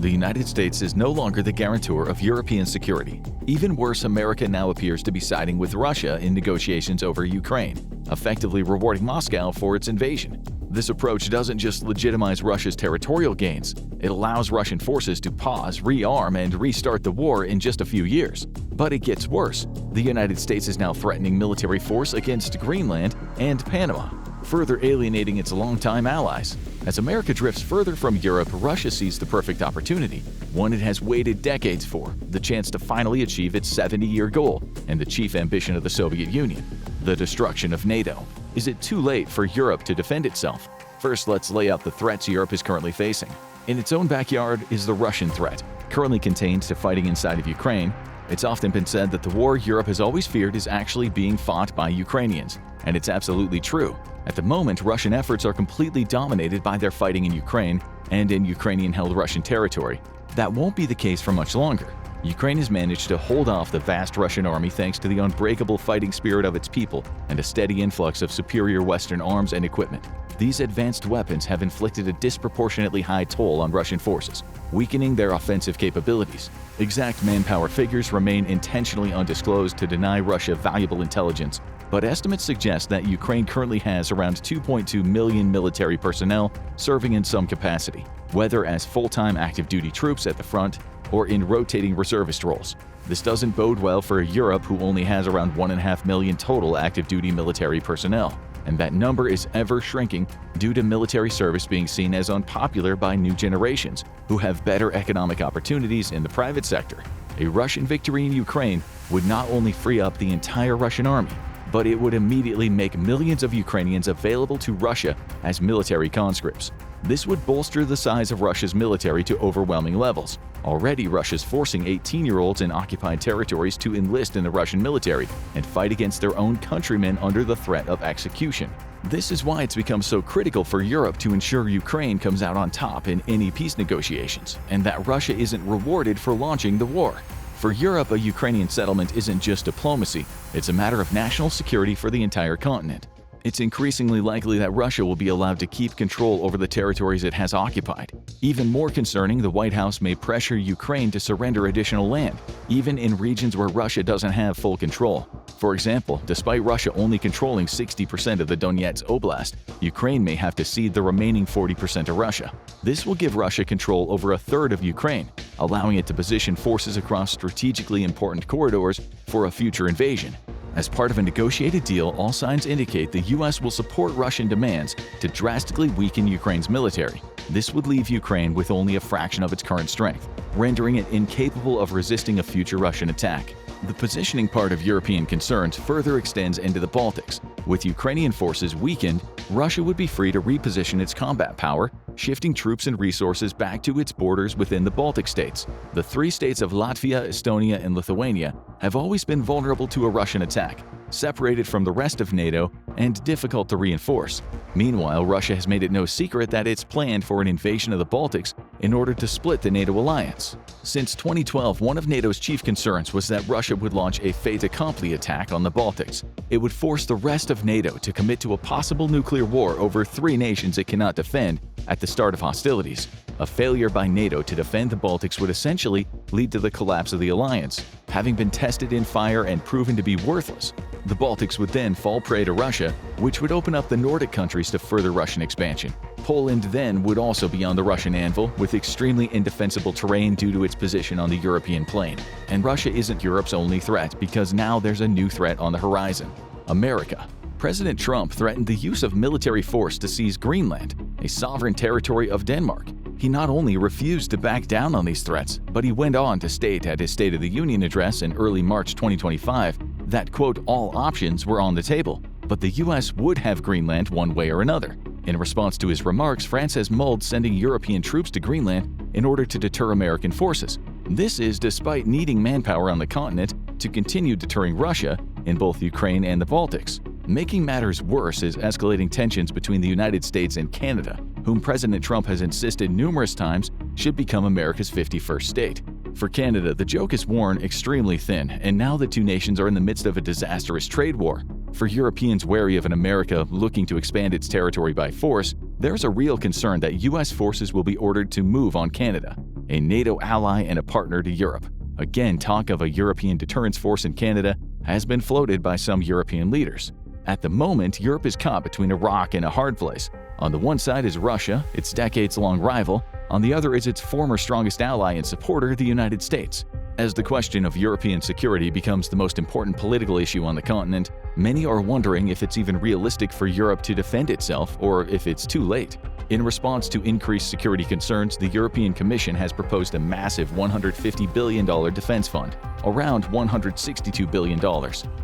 the United States is no longer the guarantor of European security. Even worse, America now appears to be siding with Russia in negotiations over Ukraine, effectively rewarding Moscow for its invasion. This approach doesn't just legitimize Russia's territorial gains, it allows Russian forces to pause, rearm, and restart the war in just a few years. But it gets worse. The United States is now threatening military force against Greenland and Panama, further alienating its longtime allies. As America drifts further from Europe, Russia sees the perfect opportunity, one it has waited decades for, the chance to finally achieve its 70-year goal and the chief ambition of the Soviet Union, the destruction of NATO. Is it too late for Europe to defend itself? First, let's lay out the threats Europe is currently facing. In its own backyard is the Russian threat, currently contained to fighting inside of Ukraine. It's often been said that the war Europe has always feared is actually being fought by Ukrainians, and it's absolutely true. At the moment, Russian efforts are completely dominated by their fighting in Ukraine and in Ukrainian-held Russian territory. That won't be the case for much longer. Ukraine has managed to hold off the vast Russian army thanks to the unbreakable fighting spirit of its people and a steady influx of superior Western arms and equipment. These advanced weapons have inflicted a disproportionately high toll on Russian forces, weakening their offensive capabilities. Exact manpower figures remain intentionally undisclosed to deny Russia valuable intelligence, but estimates suggest that Ukraine currently has around 2.2 million military personnel serving in some capacity, whether as full-time active-duty troops at the front or in rotating reservist roles. This doesn't bode well for Europe, who only has around 1.5 million total active-duty military personnel, and that number is ever shrinking due to military service being seen as unpopular by new generations who have better economic opportunities in the private sector. A Russian victory in Ukraine would not only free up the entire Russian army, but it would immediately make millions of Ukrainians available to Russia as military conscripts. This would bolster the size of Russia's military to overwhelming levels. Already, Russia's forcing 18-year-olds in occupied territories to enlist in the Russian military and fight against their own countrymen under the threat of execution. This is why it's become so critical for Europe to ensure Ukraine comes out on top in any peace negotiations, and that Russia isn't rewarded for launching the war. For Europe, a Ukrainian settlement isn't just diplomacy, it's a matter of national security for the entire continent. It's increasingly likely that Russia will be allowed to keep control over the territories it has occupied. Even more concerning, the White House may pressure Ukraine to surrender additional land, even in regions where Russia doesn't have full control. For example, despite Russia only controlling 60% of the Donetsk Oblast, Ukraine may have to cede the remaining 40% to Russia. This will give Russia control over a third of Ukraine, allowing it to position forces across strategically important corridors for a future invasion. As part of a negotiated deal, all signs indicate the U.S. will support Russian demands to drastically weaken Ukraine's military. This would leave Ukraine with only a fraction of its current strength, rendering it incapable of resisting a future Russian attack. The positioning part of European concerns further extends into the Baltics. With Ukrainian forces weakened, Russia would be free to reposition its combat power, shifting troops and resources back to its borders within the Baltic states. The three states of Latvia, Estonia, and Lithuania have always been vulnerable to a Russian attack, separated from the rest of NATO and difficult to reinforce. Meanwhile, Russia has made it no secret that it's planned for an invasion of the Baltics in order to split the NATO alliance. Since 2012, one of NATO's chief concerns was that Russia would launch a fait accompli attack on the Baltics. It would force the rest of NATO to commit to a possible nuclear war over three nations it cannot defend at the start of hostilities. A failure by NATO to defend the Baltics would essentially lead to the collapse of the alliance, having been tested in fire and proven to be worthless. The Baltics would then fall prey to Russia, which would open up the Nordic countries to further Russian expansion. Poland then would also be on the Russian anvil, with extremely indefensible terrain due to its position on the European plain. And Russia isn't Europe's only threat, because now there's a new threat on the horizon: America. President Trump threatened the use of military force to seize Greenland, a sovereign territory of Denmark. He not only refused to back down on these threats, but he went on to state at his State of the Union address in early March 2025 that, quote, all options were on the table, but the US would have Greenland one way or another. In response to his remarks, France has mulled sending European troops to Greenland in order to deter American forces. This is despite needing manpower on the continent to continue deterring Russia in both Ukraine and the Baltics. Making matters worse is escalating tensions between the United States and Canada, whom President Trump has insisted numerous times should become America's 51st state. For Canada, the joke is worn extremely thin, and now the two nations are in the midst of a disastrous trade war. For Europeans wary of an America looking to expand its territory by force, there's a real concern that U.S. forces will be ordered to move on Canada. a NATO ally and a partner to Europe. Again, talk of a European deterrence force in Canada has been floated by some European leaders. At the moment, Europe is caught between a rock and a hard place. On the one side is Russia, its decades-long rival. On the other is its former strongest ally and supporter, the United States. As the question of European security becomes the most important political issue on the continent, many are wondering if it's even realistic for Europe to defend itself or if it's too late. In response to increased security concerns, the European Commission has proposed a massive $150 billion defense fund, around $162 billion.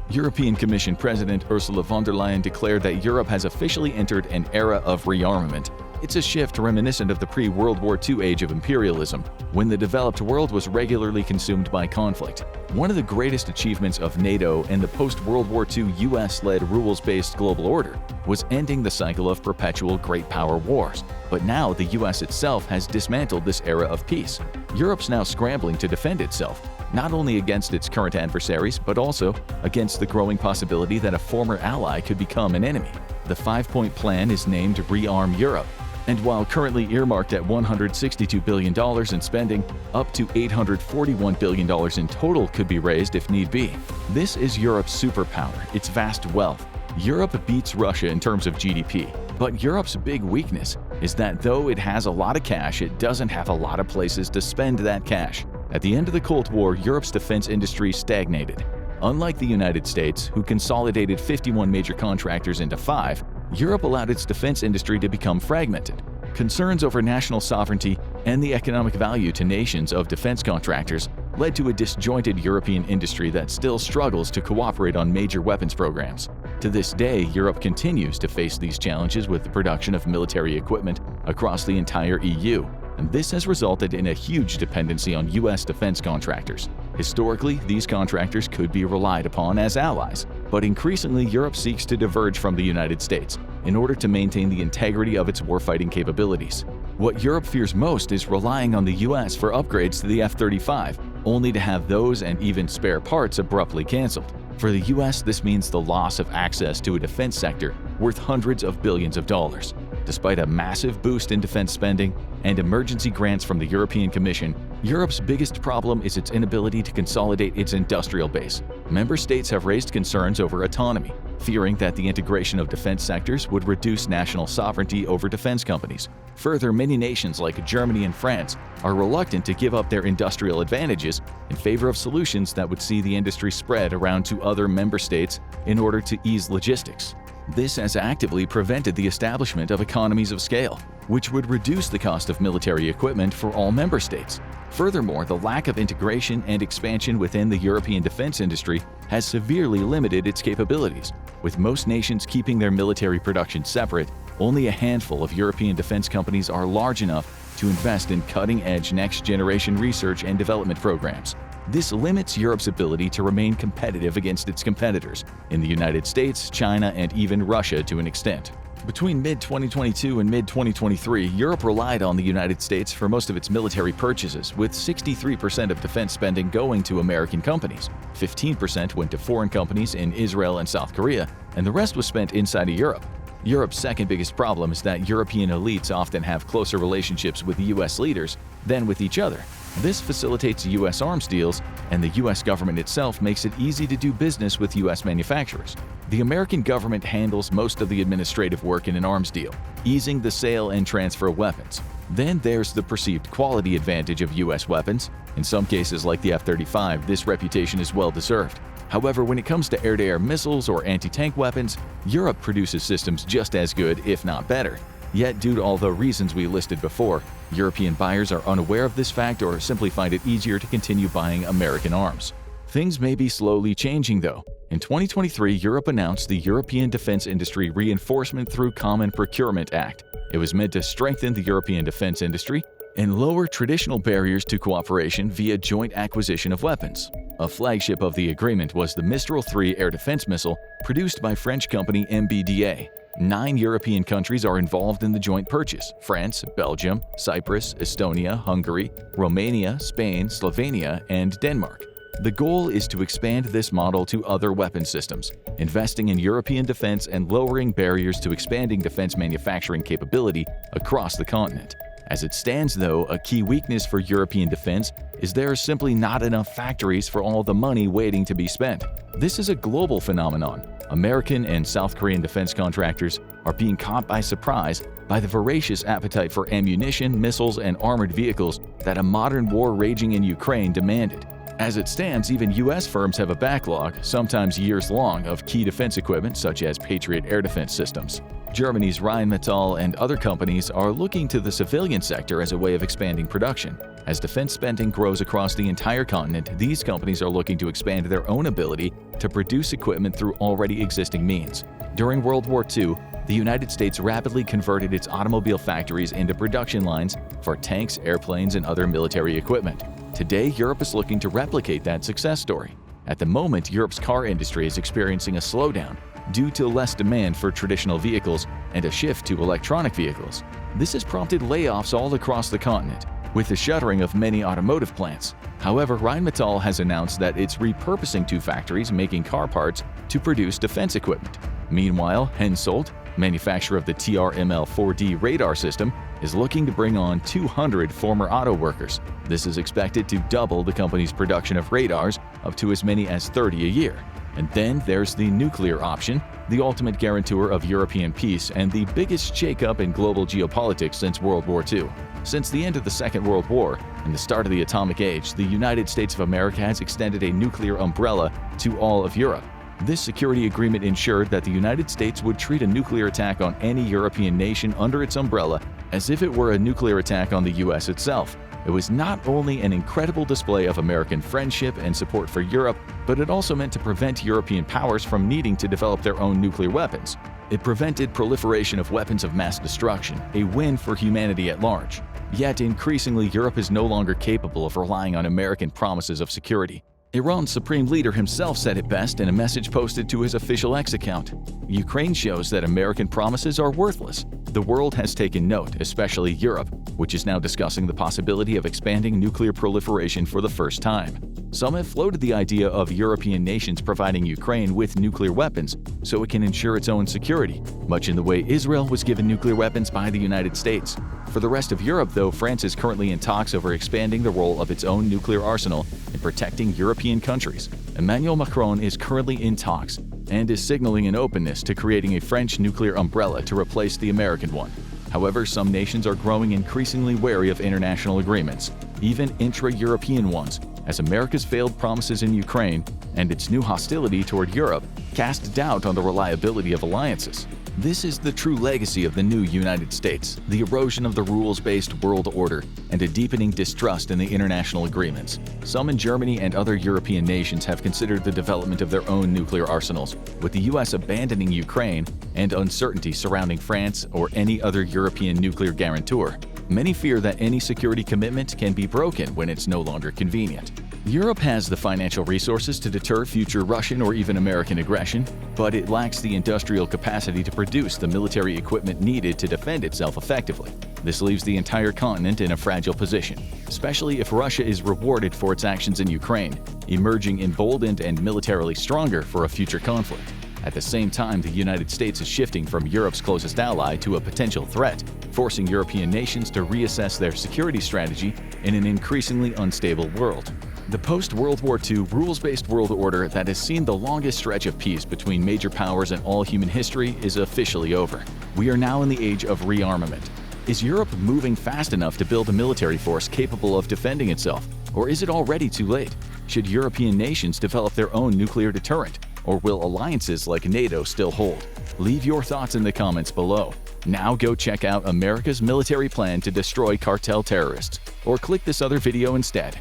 European Commission President Ursula von der Leyen declared that Europe has officially entered an era of rearmament. It's a shift reminiscent of the pre-World War II age of imperialism, when the developed world was regularly consumed by conflict. One of the greatest achievements of NATO and the post-World War II US-led rules-based global order was ending the cycle of perpetual great power wars. But now the US itself has dismantled this era of peace. Europe's now scrambling to defend itself, not only against its current adversaries, but also against the growing possibility that a former ally could become an enemy. The 5-point plan is named Rearm Europe. And while currently earmarked at $162 billion in spending, up to $841 billion in total could be raised if need be. This is Europe's superpower, its vast wealth. Europe beats Russia in terms of GDP, but Europe's big weakness is that though it has a lot of cash, it doesn't have a lot of places to spend that cash. At the end of the Cold War, Europe's defense industry stagnated. Unlike the United States, who consolidated 51 major contractors into 5, Europe allowed its defense industry to become fragmented. Concerns over national sovereignty and the economic value to nations of defense contractors led to a disjointed European industry that still struggles to cooperate on major weapons programs. To this day, Europe continues to face these challenges with the production of military equipment across the entire EU, and this has resulted in a huge dependency on US defense contractors. Historically, these contractors could be relied upon as allies, but increasingly Europe seeks to diverge from the United States in order to maintain the integrity of its warfighting capabilities. What Europe fears most is relying on the US for upgrades to the F-35, only to have those and even spare parts abruptly canceled. For the US, this means the loss of access to a defense sector worth hundreds of billions of dollars. Despite a massive boost in defense spending and emergency grants from the European Commission, Europe's biggest problem is its inability to consolidate its industrial base. Member states have raised concerns over autonomy, fearing that the integration of defense sectors would reduce national sovereignty over defense companies. Further, many nations like Germany and France are reluctant to give up their industrial advantages in favor of solutions that would see the industry spread around to other member states in order to ease logistics. This has actively prevented the establishment of economies of scale, which would reduce the cost of military equipment for all member states. Furthermore, the lack of integration and expansion within the European defense industry has severely limited its capabilities. With most nations keeping their military production separate, only a handful of European defense companies are large enough to invest in cutting-edge next-generation research and development programs. This limits Europe's ability to remain competitive against its competitors in the United States, China, and even Russia to an extent. Between mid-2022 and mid-2023, Europe relied on the United States for most of its military purchases, with 63% of defense spending going to American companies. 15% went to foreign companies in Israel and South Korea, and the rest was spent inside of Europe. Europe's second biggest problem is that European elites often have closer relationships with US leaders than with each other. This facilitates US arms deals, and the US government itself makes it easy to do business with US manufacturers. The American government handles most of the administrative work in an arms deal, easing the sale and transfer of weapons. Then there's the perceived quality advantage of US weapons. In some cases, like the F-35, this reputation is well-deserved. However, when it comes to air-to-air missiles or anti-tank weapons, Europe produces systems just as good, if not better. Yet, due to all the reasons we listed before, European buyers are unaware of this fact or simply find it easier to continue buying American arms. Things may be slowly changing, though. In 2023, Europe announced the European Defense Industry Reinforcement through Common Procurement Act. It was meant to strengthen the European defense industry and lower traditional barriers to cooperation via joint acquisition of weapons. A flagship of the agreement was the Mistral 3 air defense missile produced by French company MBDA. 9 European countries are involved in the joint purchase: France, Belgium, Cyprus, Estonia, Hungary, Romania, Spain, Slovenia, and Denmark. The goal is to expand this model to other weapon systems, investing in European defense and lowering barriers to expanding defense manufacturing capability across the continent. As it stands, though, a key weakness for European defense is there are simply not enough factories for all the money waiting to be spent. This is a global phenomenon. American and South Korean defense contractors are being caught by surprise by the voracious appetite for ammunition, missiles, and armored vehicles that a modern war raging in Ukraine demanded. As it stands, even U.S. firms have a backlog, sometimes years long, of key defense equipment such as Patriot air defense systems. Germany's Rheinmetall and other companies are looking to the civilian sector as a way of expanding production. As defense spending grows across the entire continent, these companies are looking to expand their own ability to produce equipment through already existing means. During World War II, the United States rapidly converted its automobile factories into production lines for tanks, airplanes, and other military equipment. Today, Europe is looking to replicate that success story. At the moment, Europe's car industry is experiencing a slowdown due to less demand for traditional vehicles and a shift to electronic vehicles. This has prompted layoffs all across the continent, with the shuttering of many automotive plants. However, Rheinmetall has announced that it's repurposing 2 factories making car parts to produce defense equipment. Meanwhile, Hensoldt, manufacturer of the TRML-4D radar system, is looking to bring on 200 former auto workers. This is expected to double the company's production of radars up to as many as 30 a year. And then there's the nuclear option, the ultimate guarantor of European peace and the biggest shakeup in global geopolitics since World War II. Since the end of the Second World War and the start of the atomic age, the United States of America has extended a nuclear umbrella to all of Europe. This security agreement ensured that the United States would treat a nuclear attack on any European nation under its umbrella as if it were a nuclear attack on the U.S. itself. It was not only an incredible display of American friendship and support for Europe, but it also meant to prevent European powers from needing to develop their own nuclear weapons. It prevented proliferation of weapons of mass destruction, a win for humanity at large. Yet increasingly, Europe is no longer capable of relying on American promises of security. Iran's supreme leader himself said it best in a message posted to his official X account. Ukraine shows that American promises are worthless. The world has taken note, especially Europe, which is now discussing the possibility of expanding nuclear proliferation for the first time. Some have floated the idea of European nations providing Ukraine with nuclear weapons so it can ensure its own security, much in the way Israel was given nuclear weapons by the United States. For the rest of Europe, though, France is currently in talks over expanding the role of its own nuclear arsenal in protecting European countries. Emmanuel Macron is currently in talks and is signaling an openness to creating a French nuclear umbrella to replace the American one. However, some nations are growing increasingly wary of international agreements, even intra-European ones, as America's failed promises in Ukraine and its new hostility toward Europe cast doubt on the reliability of alliances. This is the true legacy of the new United States, the erosion of the rules-based world order and a deepening distrust in the international agreements. Some in Germany and other European nations have considered the development of their own nuclear arsenals, with the U.S. abandoning Ukraine and uncertainty surrounding France or any other European nuclear guarantor. Many fear that any security commitment can be broken when it's no longer convenient. Europe has the financial resources to deter future Russian or even American aggression, but it lacks the industrial capacity to produce the military equipment needed to defend itself effectively. This leaves the entire continent in a fragile position, especially if Russia is rewarded for its actions in Ukraine, emerging emboldened and militarily stronger for a future conflict. At the same time, the United States is shifting from Europe's closest ally to a potential threat, forcing European nations to reassess their security strategy in an increasingly unstable world. The post-World War II rules-based world order that has seen the longest stretch of peace between major powers in all human history is officially over. We are now in the age of rearmament. Is Europe moving fast enough to build a military force capable of defending itself, or is it already too late? Should European nations develop their own nuclear deterrent, or will alliances like NATO still hold? Leave your thoughts in the comments below. Now go check out America's military plan to destroy cartel terrorists, or click this other video instead.